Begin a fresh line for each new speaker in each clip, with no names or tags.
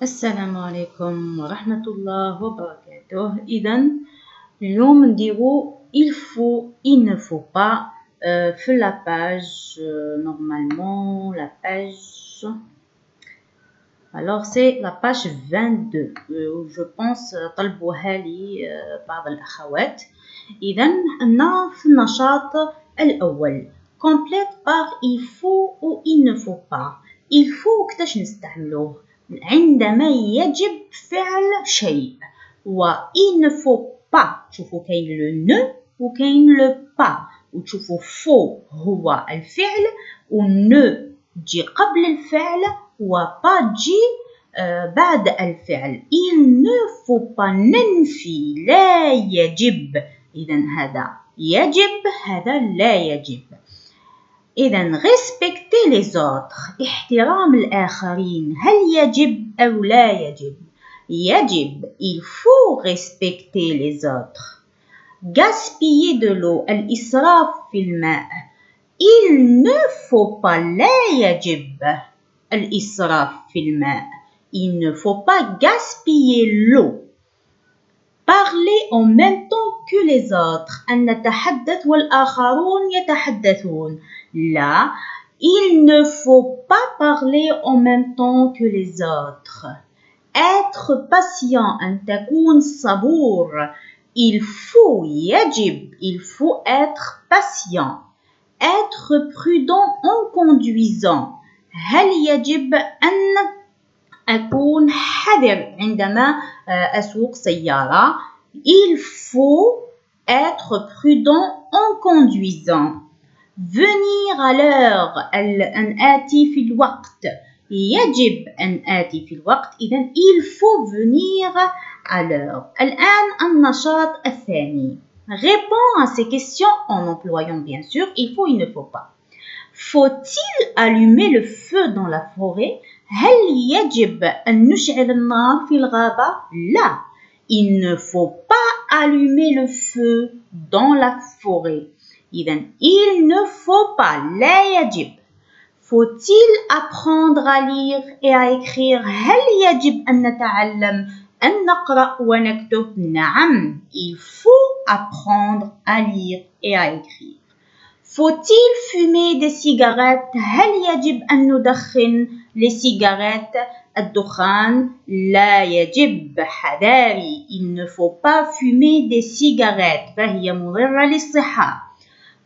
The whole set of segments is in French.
السلام عليكم ورحمة الله وبركاته. اليوم نديرو il faut, il ne faut pas في la page normalement la page alors c'est la page 22 je pense طلبوها لي بعض الأخوات. إذا أنا في النشاط الأول complète par il faut ou il ne faut pas. il faut كتاش نستعملوه عندما يجب فعل شيء و il ne faut pas تشوفوا كاين le ne وكاين le pas وتشوفوا faut هو الفعل و ne تجي قبل الفعل و pas تجي بعد الفعل. il ne faut pas ننفي لا يجب. إذا هذا يجب هذا لا يجب. إذا respecter les autres احترام الآخرين هل يجب أو لا يجب؟ يجب il faut respecter les autres. gaspiller de l'eau الإسراف في الماء il ne faut pas لا يجب الإسراف في الماء. il ne faut pas gaspiller l'eau. parler en même temps que les autres أن نتحدث والآخرون يتحدثون. لا il ne faut pas parler en même temps que les autres. être patient أن تكون صبور. il faut يجب il faut être patient. être prudent en conduisant هل يجب أن أكون حذر عندما أسوق سيارة. il faut être prudent en conduisant. venir à l'heure أن آتي في الوقت يجب أن آتي في الوقت. إذن il faut venir à l'heure. الآن النشاط الثاني répond à ces questions en employant bien sûr il faut, il ne faut pas. faut-il allumer le feu dans la forêt؟ هل يجب أن نشعل النار في الغابة؟ لا il ne faut pas allumer le feu dans la forêt. إذن il ne faut pas لا يجب. faut-il apprendre à lire et à écrire؟ هل يجب أن نتعلم أن نقرأ ونكتب؟ نعم il faut apprendre à lire et à écrire. faut-il fumer des cigarettes؟ هل يجب أن ندخن les cigarettes؟ الدخان لا يجب حذاري il ne faut pas fumer des cigarettes فهي مضرة للصحة.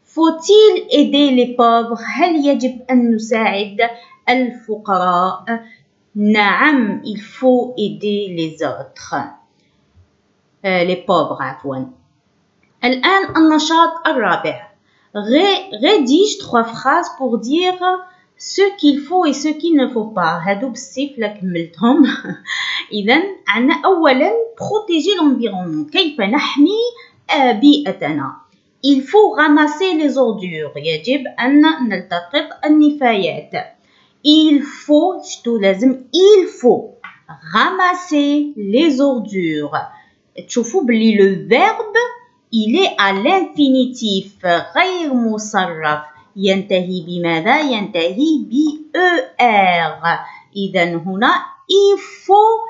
faut-il aider les pauvres؟ هل يجب أن نساعد الفقراء؟ نعم il faut aider les autres les pauvres عفوا. الآن النشاط الرابع rédige 3 phrases pour dire ce qu'il faut et ce qu'il ne faut pas. هادو بالسيف لا كملتهم. إذن عنا أولا protéger l'environnement كيف نحمي بيئتنا. il faut ramasser les ordures يجب أن نلتقط النفايات. il faut شتو لازم il faut ramasser les ordures. تشوفوا بلي le verbe il est à l'infinitif غير مصرف ينتهي بماذا؟ ينتهي بER. إذا هنا il faut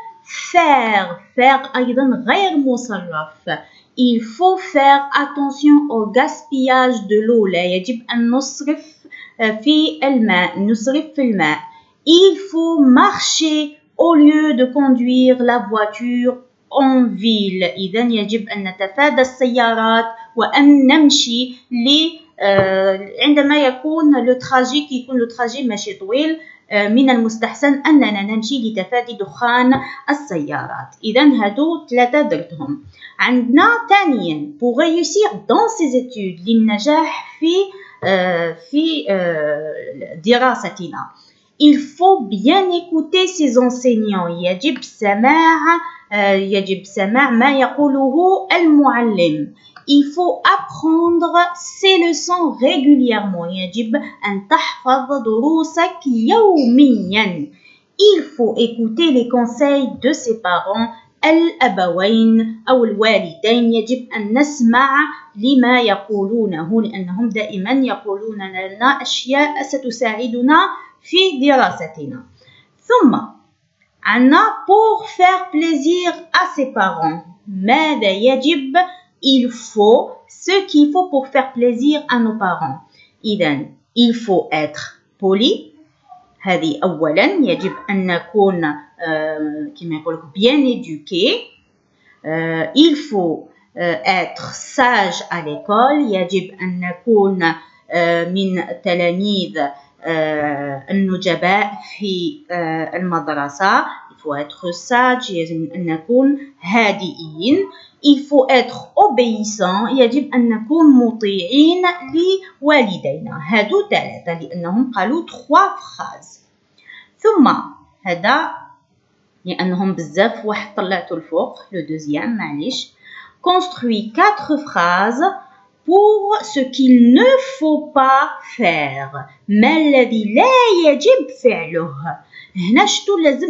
faire أيضا غير مصرف. il faut faire attention au gaspillage de l'eau لا يجب أن نسرف في الماء. il faut marcher au lieu de conduire la voiture en ville. إذا يجب أن نتفادى السيارات وأن نمشي عندما يكون لو تراجي ماشي طويل من المستحسن أننا نمشي لتفادي دخان السيارات. إذا هادو 3 درتهم. عندنا ثانيا pour réussir dans ses études للنجاح في دراستنا il faut bien écouter ses enseignants. يجب سماع ما يقوله المعلم. il faut apprendre ses leçons régulièrement. يجب أن تحفظ دروسك يوميا. il faut écouter les conseils de ses parents الأبوين أو الوالدين. يجب أن نسمع لما يقولونه لأنهم دائما يقولون لنا أشياء ستساعدنا في دراستنا. ثم عنا pour faire plaisir à ses parents. ماذا يجب? Il faut ce qu'il faut pour faire plaisir à nos parents. إذن il faut être poli. هذه أولا يجب أن نكون كما يقولك bien éduqué. Il faut être sage à l'école. يجب أن نكون من تلاميذ النجباء في المدرسة. Il faut être sage. يجب أن نكون هادئين. Il faut être obéissant. يجب أن نكون مطيعين لوالدينا. هادو ثلاثة لأنهم قالوا 3 phrases. ثم هذا لأنهم بزاف واحد طلعته الفوق le deuxième معليش. Construis 4 phrases pour ce qu'il ne faut pas faire. ما الذي لا يجب فعله. هنا شتو لازم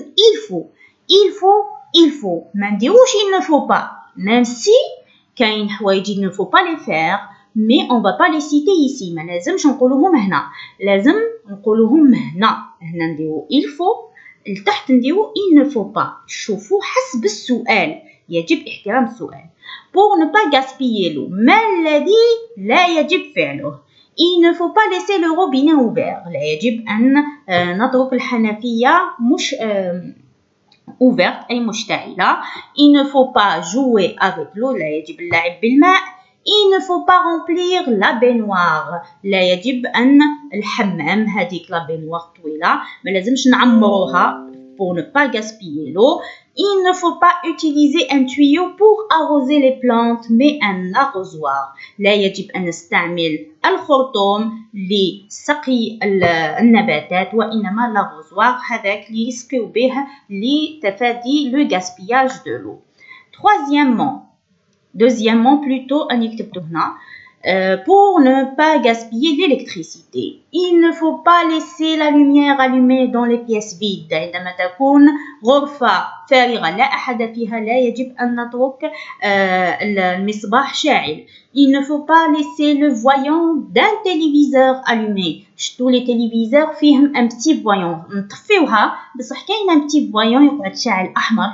il faut ما نديروش il ne faut pas. Même si كاين حوايج il ne faut pas les faire, mais on va pas les citer ici. ما لازمش نقولوهم هنا. لازم نقولوهم هنا نديرو il faut لتحت نديرو il ne faut pas. شوفوا حسب السؤال يجب احترام السؤال. Pour ne pas gaspiller l'eau. ما الذي لا يجب فعله. Il ne faut pas laisser le robinet ouvert. لا يجب أن نترك الحنفية مش ouverte أي مشتعلة. Il ne faut pas jouer avec l'eau. لا يجب اللعب بالماء. Il ne faut pas remplir la baignoire. لا يجب أن الحمام هذيك la baignoire طويلة ما لازمش نعمروها pour ne pas gaspiller l'eau. Il ne faut pas utiliser un tuyau pour arroser les plantes mais un arrosoir. لا يجب أن نستعمل الخرطوم لسقي النباتات وإنما l'arrosoir هذاك اللي يسقيو به لتفادي le gaspillage de l'eau. Deuxièmement plutôt أن يكتبتو هنا pour ne pas gaspiller l'électricité. Il ne faut pas laisser la lumière allumée dans les pièces vides. عندما تكون غرفة فارغة لا أحد فيها لا يجب أن نترك المصباح شاعل. Il ne faut pas laisser le voyant d'un téléviseur allumé. شتو les téléviseurs فيهم un petit voyant نطفيوها بصح كاين un petit voyant يقعد شاعل أحمر.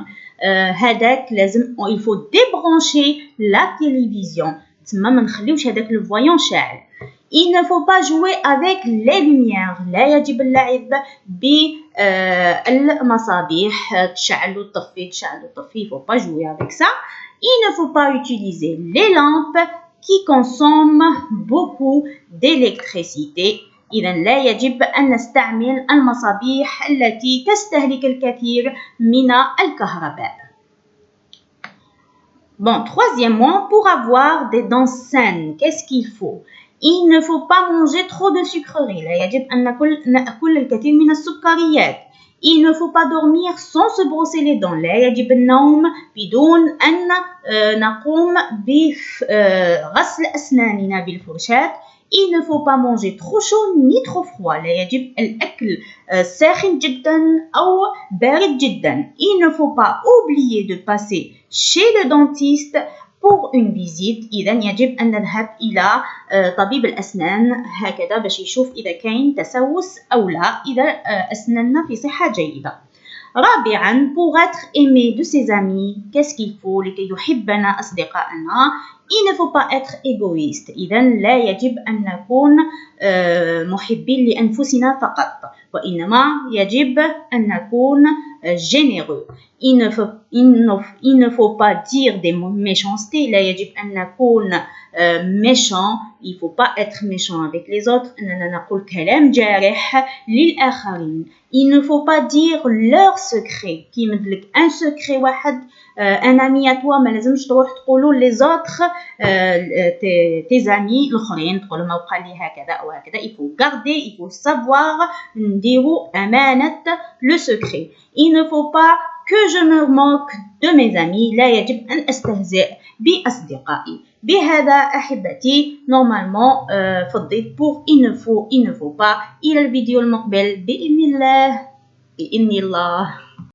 هذاك لازم il faut débrancher la télévision. تما ما نخليوش هذاك le voyant شاعل. Il ne faut pas jouer avec les lumières. لا يجب اللعب بالمصابيح تشعل وتطفي تشعل وتطفي. Il faut pas jouer avec ça. Il ne faut pas utiliser les lampes qui consomment beaucoup d'électricité. إذا لا يجب أن نستعمل المصابيح التي تستهلك الكثير من الكهرباء. Bon, troisièmement, pour avoir des dents saines, qu'est-ce qu'il faut? Il ne faut pas manger trop de sucreries. لا يجب أن نأكل الكثير من السكريات. Il ne faut pas dormir sans se brosser les dents. لا يجب النوم بدون أن نقوم بغسل أسناننا بالفرشاة. Il ne faut pas manger trop chaud ni trop froid. لا يجب الأكل ساخن جدا أو بارد جدا. Il ne faut pas oublier de passer chez le dentiste pour une visite. إذا يجب أن نذهب إلى طبيب الأسنان هكذا باش يشوف إذا كاين تسوس أو لا إذا أسناننا في صحة جيدة. رابعا pour être aimé de ses amis qu'est-ce qu'il faut لكي يحبنا أصدقائنا. Il ne faut pas être égoïste. إذا لا يجب أن نكون محبين لأنفسنا فقط وإنما يجب أن نكون généreux. Il ne faut pas dire des méchancetés. لا يجب أن نكون méchant. Il ne faut pas être méchant avec les autres. أننا نقول كلام جارح للآخرين. Il ne faut pas dire leur secret. كي مثلك un secret واحد un ami à toi ما لازمش تروح تقولوا les autres tes amis الآخرين تقول ما وقع لي هكذا أو هكذا. Il faut garder, il faut savoir نديروا أمانة le secret. Il ne faut pas que je me moque de mes amis. لا يجب أن أستهزئ بأصدقائي. بهذا أحبتي normalement فضيت pour il ne faut pas. إلى الفيديو المقبل بإذن الله.